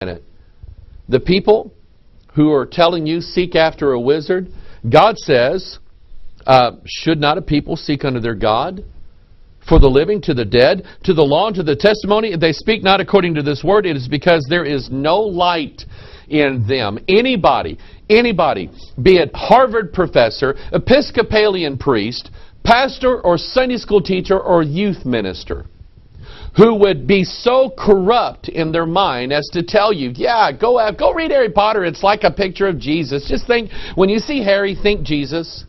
planet. The people who are telling you seek after a wizard, God says, should not a people seek unto their God? For the living, to the dead, to the law, and to the testimony, if they speak not according to this word, it is because there is no light in them. Anybody, be it Harvard professor, Episcopalian priest, pastor or Sunday school teacher or youth minister, who would be so corrupt in their mind as to tell you, yeah, go read Harry Potter, it's like a picture of Jesus. Just think, when you see Harry, think Jesus.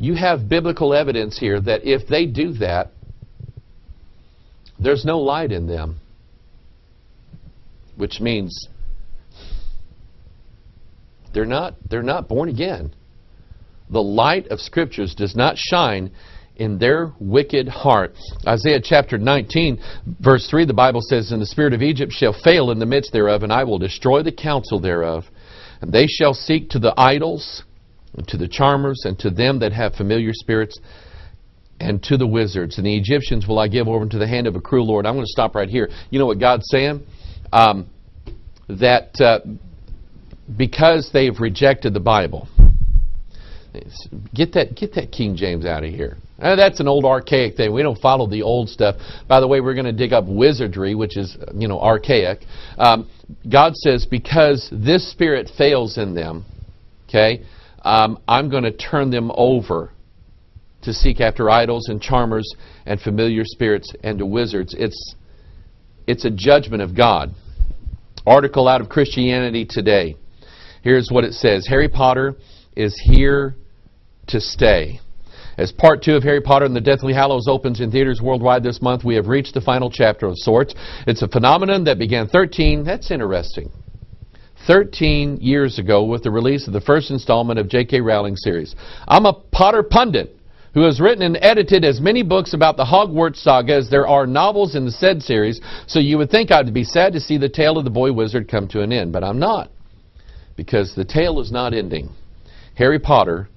You have biblical evidence here that if they do that, there's no light in them. Which means they're not born again. The light of Scriptures does not shine in their wicked heart. Isaiah chapter 19, verse 3, the Bible says, "And the spirit of Egypt shall fail in the midst thereof, and I will destroy the counsel thereof. And they shall seek to the idols, and to the charmers, and to them that have familiar spirits, and to the wizards. And the Egyptians will I give over into the hand of a cruel Lord." I'm going to stop right here. You know what God's saying? That because they've rejected the Bible. Get that King James out of here. That's an old archaic thing. We don't follow the old stuff. By the way, we're going to dig up wizardry, which is, archaic. God says, because this spirit fails in them, okay, I'm going to turn them over to seek after idols and charmers and familiar spirits and to wizards. It's a judgment of God. Article out of Christianity Today. Here's what it says. Harry Potter is here to stay. As part 2 of Harry Potter and the Deathly Hallows opens in theaters worldwide this month, we have reached the final chapter of sorts. It's a phenomenon that began 13 years ago with the release of the first installment of J.K. Rowling's series. I'm a Potter pundit who has written and edited as many books about the Hogwarts saga as there are novels in the said series, so you would think I'd be sad to see the tale of the boy wizard come to an end, but I'm not, because the tale is not ending. Harry Potter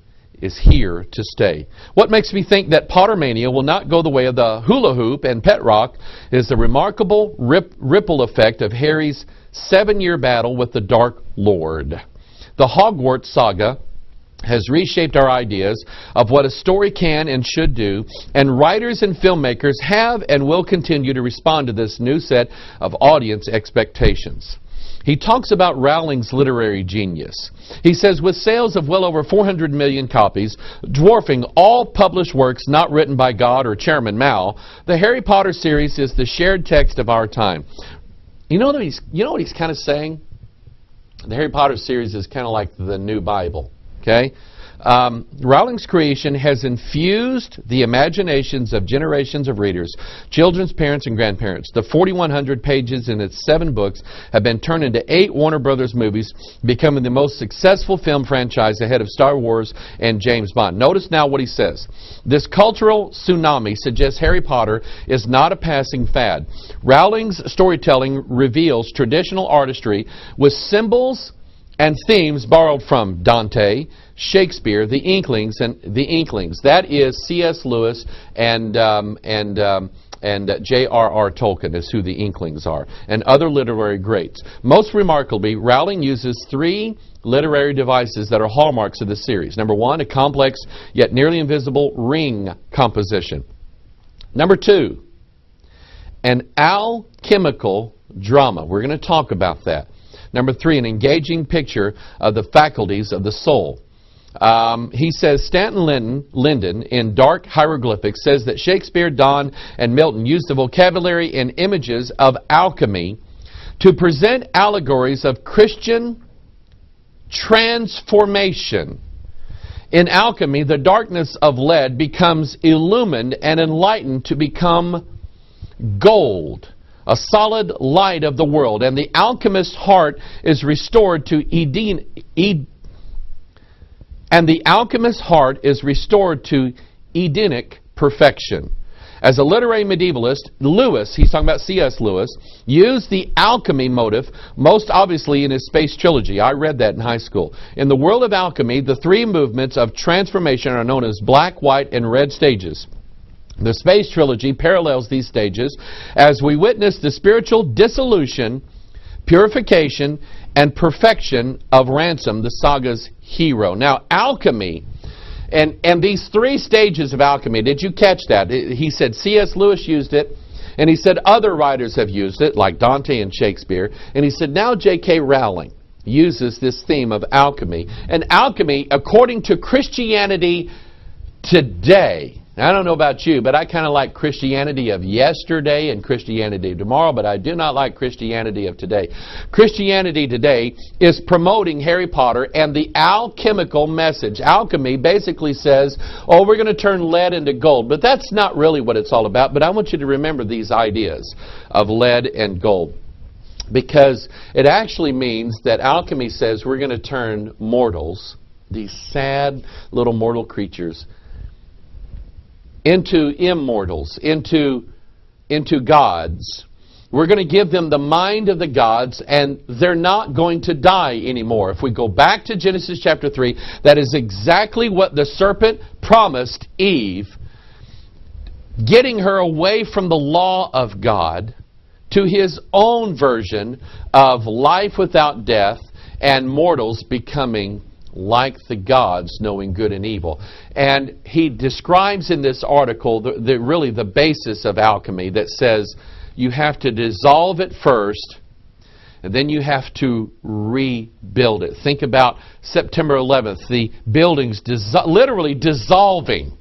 is here to stay. What makes me think that Pottermania will not go the way of the hula hoop and pet rock is the remarkable ripple effect of Harry's 7-year battle with the Dark Lord. The Hogwarts saga has reshaped our ideas of what a story can and should do, and writers and filmmakers have and will continue to respond to this new set of audience expectations. He talks about Rowling's literary genius. He says, with sales of well over 400 million copies, dwarfing all published works not written by God or Chairman Mao, the Harry Potter series is the shared text of our time. You know what he's kind of saying? The Harry Potter series is kind of like the new Bible. Okay? Rowling's creation has infused the imaginations of generations of readers, children's parents and grandparents. The 4,100 pages in its 7 books have been turned into 8 Warner Brothers movies, becoming the most successful film franchise ahead of Star Wars and James Bond. Notice now what he says. This cultural tsunami suggests Harry Potter is not a passing fad. Rowling's storytelling reveals traditional artistry with symbols and themes borrowed from Dante, Shakespeare, the Inklings. That is C.S. Lewis and J.R.R. Tolkien is who the Inklings are, and other literary greats. Most remarkably, Rowling uses 3 literary devices that are hallmarks of the series. Number 1, a complex yet nearly invisible ring composition. Number 2, an alchemical drama. We're going to talk about that. Number 3, an engaging picture of the faculties of the soul. He says Stanton Linden in Dark Hieroglyphics says that Shakespeare, Donne, and Milton used the vocabulary and images of alchemy to present allegories of Christian transformation. In alchemy, the darkness of lead becomes illumined and enlightened to become gold, a solid light of the world, and the alchemist's heart is restored to Edenic perfection. As a literary medievalist, Lewis, he's talking about C.S. Lewis, used the alchemy motive most obviously in his Space Trilogy. I read that in high school. In the world of alchemy, the 3 movements of transformation are known as black, white, and red stages. The Space Trilogy parallels these stages as we witness the spiritual dissolution purification, and perfection of Ransom, the saga's hero. Now, alchemy, and these three stages of alchemy, did you catch that? He said C.S. Lewis used it, and he said other writers have used it, like Dante and Shakespeare, and he said now J.K. Rowling uses this theme of alchemy. And alchemy, according to Christianity today, I don't know about you, but I kind of like Christianity of yesterday and Christianity of tomorrow, but I do not like Christianity of today. Christianity today is promoting Harry Potter and the alchemical message. Alchemy basically says, oh, we're going to turn lead into gold. But that's not really what it's all about. But I want you to remember these ideas of lead and gold, because it actually means that alchemy says we're going to turn mortals, these sad little mortal creatures, into immortals, into gods. We're going to give them the mind of the gods, and they're not going to die anymore. If we go back to Genesis chapter 3, that is exactly what the serpent promised Eve, getting her away from the law of God to his own version of life without death and mortals becoming like the gods, knowing good and evil. And he describes in this article really the basis of alchemy, that says you have to dissolve it first, and then you have to rebuild it. Think about September 11th, the buildings literally dissolving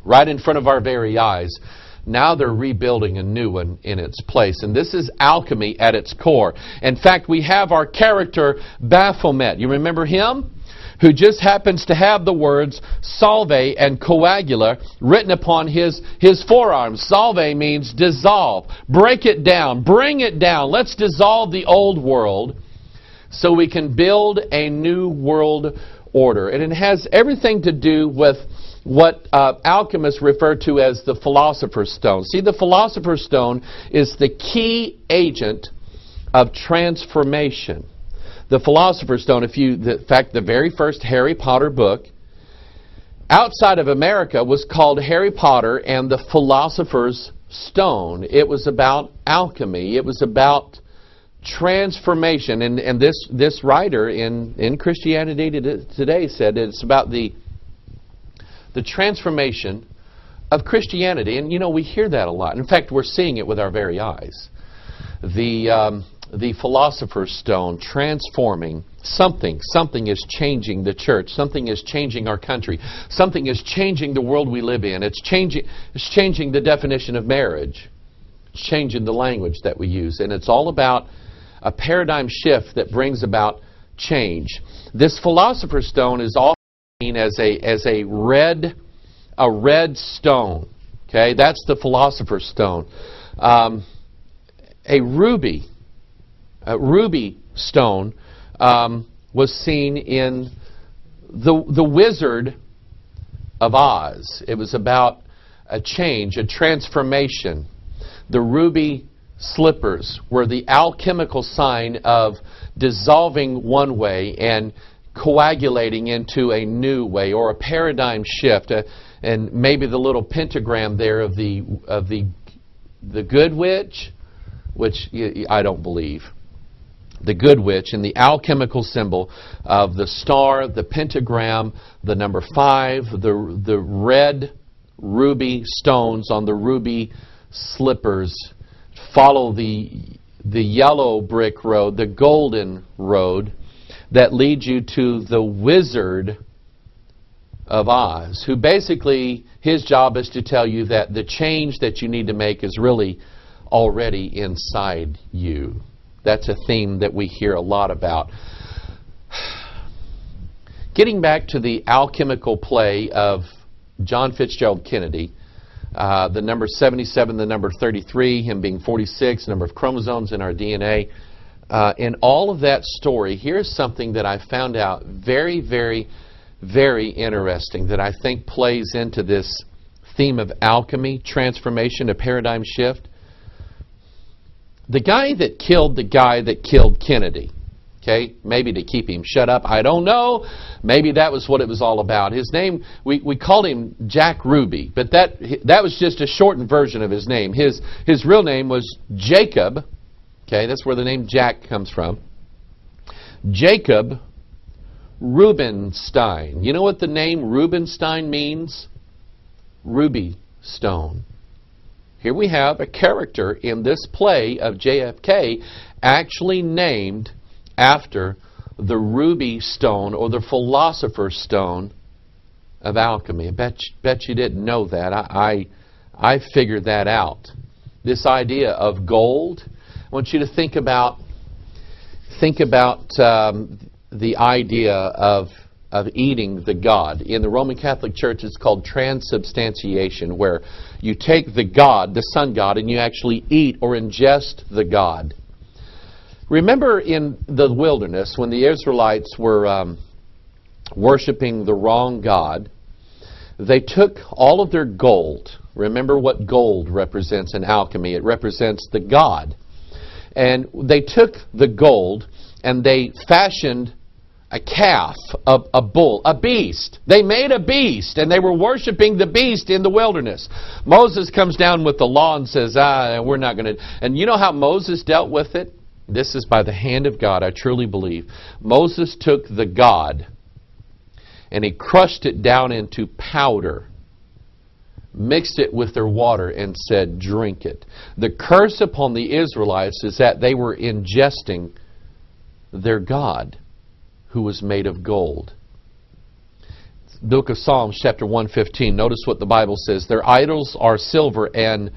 right in front of our very eyes. Now they're rebuilding a new one in its place. And this is alchemy at its core. In fact, we have our character Baphomet. You remember him? Who just happens to have the words salve and coagula written upon his forearm. Salve means dissolve. Break it down. Bring it down. Let's dissolve the old world so we can build a new world order. And it has everything to do with what alchemists refer to as the Philosopher's Stone. See, the Philosopher's Stone is the key agent of transformation. The Philosopher's Stone, in fact, the very first Harry Potter book outside of America was called Harry Potter and the Philosopher's Stone. It was about alchemy. It was about transformation. And this writer in Christianity Today said it's about the transformation of Christianity. And, you know, we hear that a lot. In fact, we're seeing it with our very eyes. The Philosopher's Stone transforming something. Something is changing the church. Something is changing our country. Something is changing the world we live in. It's changing the definition of marriage. It's changing the language that we use. And it's all about a paradigm shift that brings about change. This Philosopher's Stone is often seen as a red stone. Okay, that's the Philosopher's Stone. A ruby stone was seen in the Wizard of Oz. It was about a change, a transformation. The ruby slippers were the alchemical sign of dissolving one way and coagulating into a new way, or a paradigm shift. And maybe the little pentagram there of the good witch, which I don't believe. The good witch, and the alchemical symbol of the star, the pentagram, the number 5, the red ruby stones on the ruby slippers follow the yellow brick road, the golden road that leads you to the Wizard of Oz, who basically, his job is to tell you that the change that you need to make is really already inside you. That's a theme that we hear a lot about. Getting back to the alchemical play of John Fitzgerald Kennedy, the number 77, the number 33, him being 46, number of chromosomes in our DNA. In all of that story, here's something that I found out very, very, very interesting that I think plays into this theme of alchemy, transformation, a paradigm shift. The guy that killed Kennedy, okay, maybe to keep him shut up, I don't know. Maybe that was what it was all about. His name, we called him Jack Ruby, but that was just a shortened version of his name. His real name was Jacob Okay, that's where the name Jack comes from. Jacob Rubenstein. You know what the name Rubenstein means? Ruby stone. Here we have a character in this play of JFK actually named after the ruby stone or the philosopher's stone of alchemy. I bet you didn't know that. I figured that out. This idea of gold. I want you to think about the idea of eating the God. In the Roman Catholic Church, it's called transubstantiation, where you take the God, the sun God, and you actually eat or ingest the God. Remember in the wilderness when the Israelites were worshiping the wrong God, they took all of their gold. Remember what gold represents in alchemy. It represents the God. And they took the gold and they fashioned a calf, a bull, a beast. They made a beast, and they were worshiping the beast in the wilderness. Moses comes down with the law and says, we're not going to... And you know how Moses dealt with it? This is by the hand of God, I truly believe. Moses took the God, and he crushed it down into powder, mixed it with their water, and said, drink it. The curse upon the Israelites is that they were ingesting their God, who was made of gold. Book of Psalms, chapter 115. Notice what the Bible says. Their idols are silver and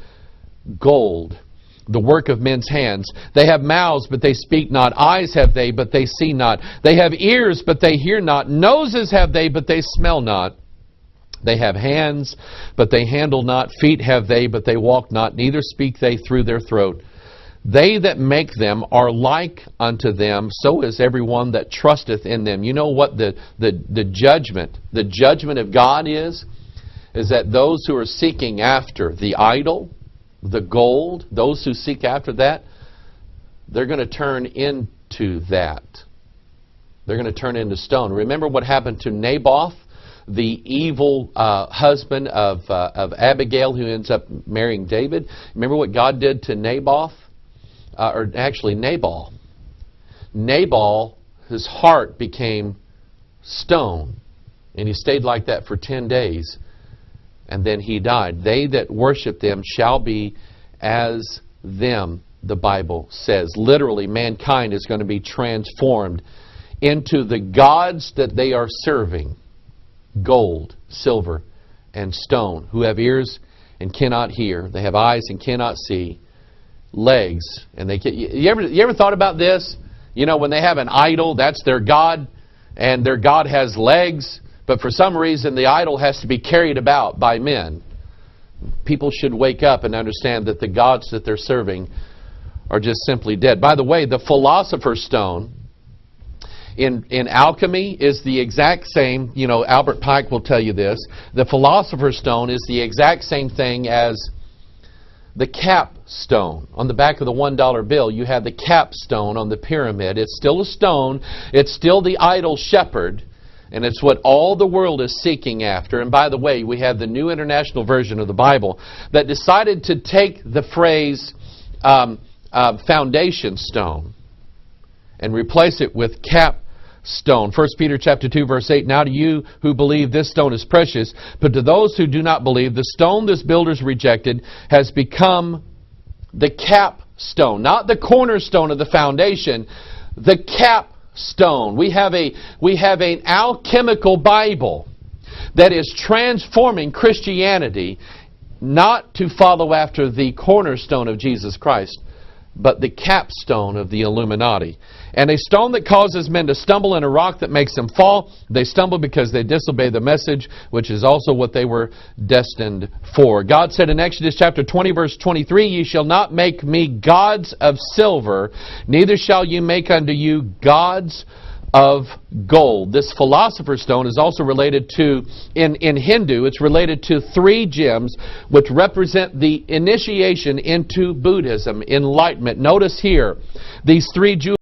gold, the work of men's hands. They have mouths, but they speak not. Eyes have they, but they see not. They have ears, but they hear not. Noses have they, but they smell not. They have hands, but they handle not. Feet have they, but they walk not. Neither speak they through their throat. They that make them are like unto them, so is everyone that trusteth in them. You know what the judgment of God is that those who are seeking after the idol, the gold, those who seek after that, they're going to turn into that. They're going to turn into stone. Remember what happened to Naboth, the evil husband of Abigail, who ends up marrying David? Remember what God did to Naboth? Or actually Nabal. Nabal, his heart became stone. And he stayed like that for 10 days. And then he died. They that worship them shall be as them, the Bible says. Literally, mankind is going to be transformed into the gods that they are serving. Gold, silver, and stone. Who have ears and cannot hear. They have eyes and cannot see. Legs, and they you ever thought about this? You know, when they have an idol, that's their god, and their god has legs, but for some reason the idol has to be carried about by men. People should wake up and understand that the gods that they're serving are just simply dead. By the way, the philosopher's stone in alchemy is the exact same. You know, Albert Pike will tell you this. The philosopher's stone is the exact same thing as the capstone. On the back of the $1 bill, you have the capstone on the pyramid. It's still a stone. It's still the idol shepherd. And it's what all the world is seeking after. And by the way, we have the New International Version of the Bible that decided to take the phrase foundation stone and replace it with capstone. 1 Peter chapter 2, verse 8, now to you who believe this stone is precious, but to those who do not believe, the stone this builders rejected has become the capstone. Not the cornerstone of the foundation, the capstone. We have an alchemical Bible that is transforming Christianity not to follow after the cornerstone of Jesus Christ, but the capstone of the Illuminati. And a stone that causes men to stumble, and a rock that makes them fall. They stumble because they disobey the message, which is also what they were destined for. God said in Exodus chapter 20, verse 23, ye shall not make me gods of silver, neither shall you make unto you gods of gold. This philosopher's stone is also related to, in Hindu, it's related to 3 gems which represent the initiation into Buddhism, enlightenment. Notice here, these 3 jewels